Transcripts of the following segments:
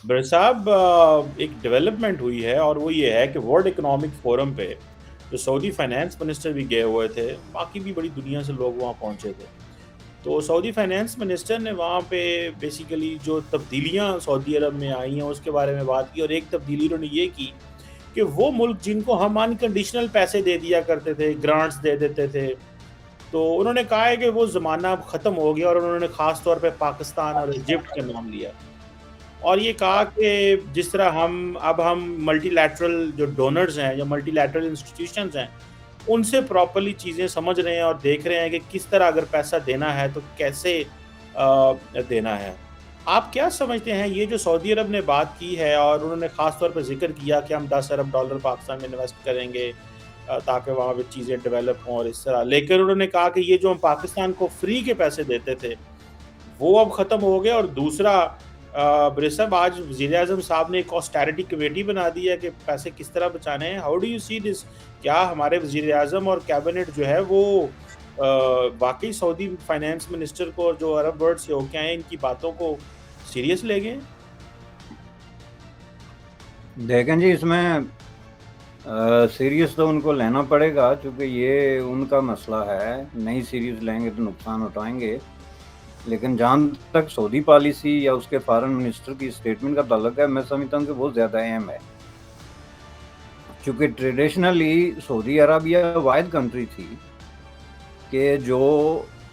بر صاحب ایک ڈیولپمنٹ ہوئی ہے اور وہ یہ ہے کہ ورلڈ اکنامک فورم پہ جو سعودی فائنانس منسٹر بھی گئے ہوئے تھے، باقی بھی بڑی دنیا سے لوگ وہاں پہنچے تھے، تو سعودی فائنانس منسٹر نے وہاں پہ بیسیکلی جو تبدیلیاں سعودی عرب میں آئی ہیں اس کے بارے میں بات کی، اور ایک تبدیلی انہوں نے یہ کی کہ وہ ملک جن کو ہم انکنڈیشنل پیسے دے دیا کرتے تھے، گرانٹس دے دیتے تھے، تو انہوں نے کہا ہے کہ وہ زمانہ اب ختم ہو گیا، اور انہوں نے خاص طور پہ پاکستان اور ایجپٹ کا نام لیا، اور یہ کہا کہ جس طرح ہم ملٹی لیٹرل جو ڈونرز ہیں یا ملٹی لیٹرل انسٹیٹیوشنز ہیں ان سے پراپرلی چیزیں سمجھ رہے ہیں اور دیکھ رہے ہیں کہ کس طرح اگر پیسہ دینا ہے تو کیسے دینا ہے۔ آپ کیا سمجھتے ہیں یہ جو سعودی عرب نے بات کی ہے، اور انہوں نے خاص طور پہ ذکر کیا کہ ہم 10 ارب ڈالر پاکستان میں انویسٹ کریں گے تاکہ وہاں پہ چیزیں ڈیولپ ہوں اور اس طرح، لیکن انہوں نے کہا کہ یہ جو ہم پاکستان کو فری کے پیسے دیتے تھے وہ اب ختم ہو گیا، اور دوسرا برسب آج وزیر اعظم صاحب نے ایک آسٹیرٹی کمیٹی بنا دی ہے کہ پیسے کس طرح بچانے ہیں۔ ہاؤ ڈو یو سی دس؟ کیا ہمارے وزیر اعظم اور کیبنٹ جو ہے وہ واقعی سعودی فائنانس منسٹر کو جو عرب ورلڈ سے ہو کے آئے ہیں ان کی باتوں کو سیریس لے گئے؟ دیکھیں جی، اس میں سیریس تو ان کو لینا پڑے گا کیونکہ یہ ان کا مسئلہ ہے، نہیں سیریس لیں گے تو نقصان اٹھائیں گے۔ لیکن جہاں تک سعودی پالیسی یا اس کے فارن منسٹر کی اسٹیٹمنٹ کا تعلق ہے، میں سمجھتا ہوں کہ وہ زیادہ اہم ہے، کیونکہ ٹریڈیشنلی سعودی عربیہ واحد کنٹری تھی کہ جو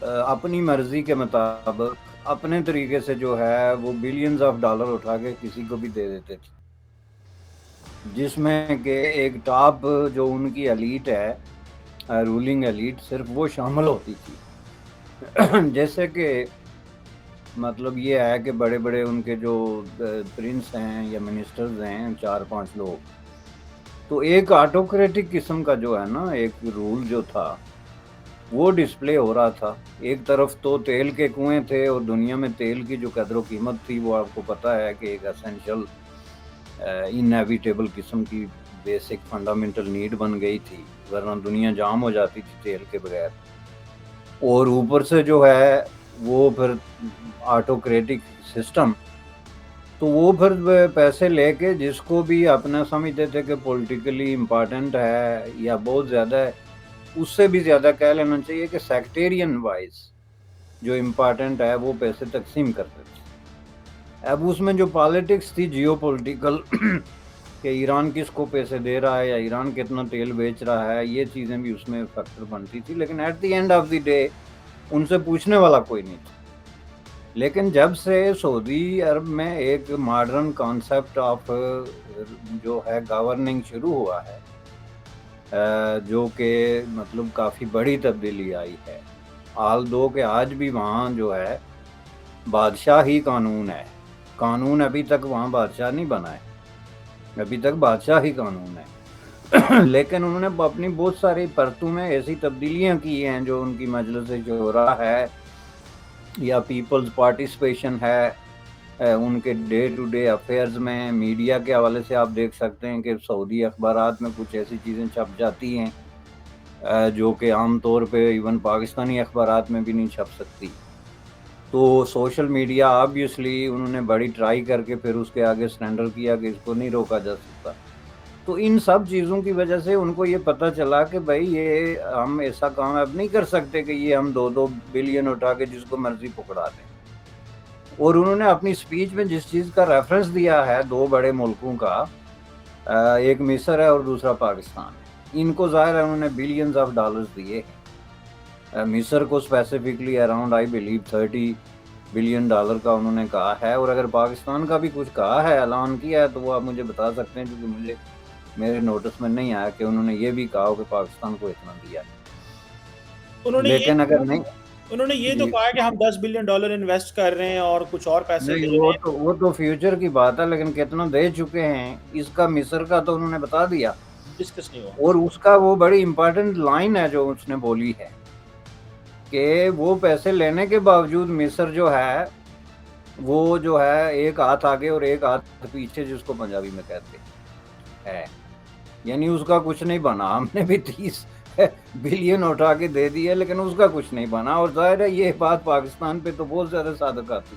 اپنی مرضی کے مطابق اپنے طریقے سے جو ہے وہ بلینز آف ڈالر اٹھا کے کسی کو بھی دے دیتے تھے، جس میں کہ ایک ٹاپ جو ان کی ایلیٹ ہے، رولنگ ایلیٹ، صرف وہ شامل ہوتی تھی۔ جیسے کہ مطلب یہ ہے کہ بڑے بڑے ان کے جو پرنس ہیں یا منسٹرز ہیں 4-5 لوگ، تو ایک آٹوکریٹک قسم کا جو ہے نا ایک رول جو تھا وہ ڈسپلے ہو رہا تھا۔ ایک طرف تو تیل کے کنویں تھے اور دنیا میں تیل کی جو قدر و قیمت تھی وہ آپ کو پتہ ہے کہ ایک اسینشل انیویٹیبل قسم کی بیسک فنڈامنٹل نیڈ بن گئی تھی، ورنہ دنیا جام ہو جاتی تھی تیل کے بغیر۔ اور اوپر سے جو ہے وہ پھر آٹوکریٹک سسٹم، تو وہ پھر پیسے لے کے جس کو بھی اپنا سمجھتے تھے کہ پولیٹیکلی امپارٹنٹ ہے یا بہت زیادہ ہے، اس سے بھی زیادہ کہہ لینا چاہیے کہ سیکٹیرین وائز جو امپارٹنٹ ہے وہ پیسے تقسیم کرتے تھے۔ اب اس میں جو پالیٹکس تھی جیو پولیٹیکل کہ ایران کس کو پیسے دے رہا ہے یا ایران کتنا تیل بیچ رہا ہے، یہ چیزیں بھی اس میں فیکٹر بنتی تھی، لیکن at the end of the day ان سے پوچھنے والا کوئی نہیں تھا۔ لیکن جب سے سعودی عرب میں ایک ماڈرن کانسیپٹ آف جو ہے گورننگ شروع ہوا ہے، جو کہ مطلب کافی بڑی تبدیلی آئی ہے، آل دو کہ آج بھی وہاں جو ہے بادشاہ ہی قانون ہے، قانون ابھی تک وہاں بادشاہ نہیں بنا ہے، ابھی تک بادشاہ ہی قانون ہے۔ لیکن انہوں نے اپنی بہت ساری پرتوں میں ایسی تبدیلیاں کی ہیں جو ان کی مجلس شورا ہے یا پیپلز پارٹیسپیشن ہے ان کے ڈے ٹو ڈے افیئرز میں۔ میڈیا کے حوالے سے آپ دیکھ سکتے ہیں کہ سعودی اخبارات میں کچھ ایسی چیزیں چھپ جاتی ہیں جو کہ عام طور پہ ایون پاکستانی اخبارات میں بھی نہیں چھپ سکتی۔ تو سوشل میڈیا آبویسلی انہوں نے بڑی ٹرائی کر کے پھر اس کے آگے سرنڈر کیا کہ اس کو نہیں روکا جا سکتا۔ تو ان سب چیزوں کی وجہ سے ان کو یہ پتہ چلا کہ بھائی یہ ہم ایسا کام اب نہیں کر سکتے کہ یہ ہم 2-2 بلین اٹھا کے جس کو مرضی پکڑا دیں۔ اور انہوں نے اپنی سپیچ میں جس چیز کا ریفرنس دیا ہے 2 بڑے ملکوں کا، ایک مصر ہے اور دوسرا پاکستان ہے، ان کو ظاہر ہے انہوں نے بلینز آف ڈالرز دیے ہیں۔ مصر کو specifically around I believe 30 billion dollar کا انہوں نے کہا ہے، اور اگر پاکستان کا بھی کچھ کہا ہے، اعلان کیا ہے، تو وہ آپ مجھے بتا سکتے ہیں، کیونکہ مجھے میرے نوٹس میں نہیں آیا کہ انہوں نے یہ بھی کہا کہ پاکستان کو اتنا دیا ہے۔ لیکن اگر نہیں، انہوں نے یہ تو جی کہا کہ ہم 10 بلین ڈالر انویسٹ کر رہے ہیں اور کچھ اور پیسے دے نہیں، رہے ہیں۔ وہ تو فیوچر کی بات ہے، لیکن کتنا دے چکے ہیں اس کا مصر کا تو انہوں نے بتا دیا۔ ڈسکس نہیں ہوا۔ اور اس کا وہ بڑی امپورٹنٹ لائن ہے جو اس نے بولی ہے کہ وہ پیسے لینے کے باوجود مصر جو ہے وہ جو ہے ایک ہاتھ آگے اور ایک ہاتھ پیچھے، جس کو پنجابی میں کہتے ہیں، یعنی اس کا کچھ نہیں بنا۔ ہم نے بھی 30 بلین اٹھا کے دے دی ہے لیکن اس کا کچھ نہیں بنا، اور ظاہر ہے یہ بات پاکستان پہ تو بہت زیادہ صادق آتی۔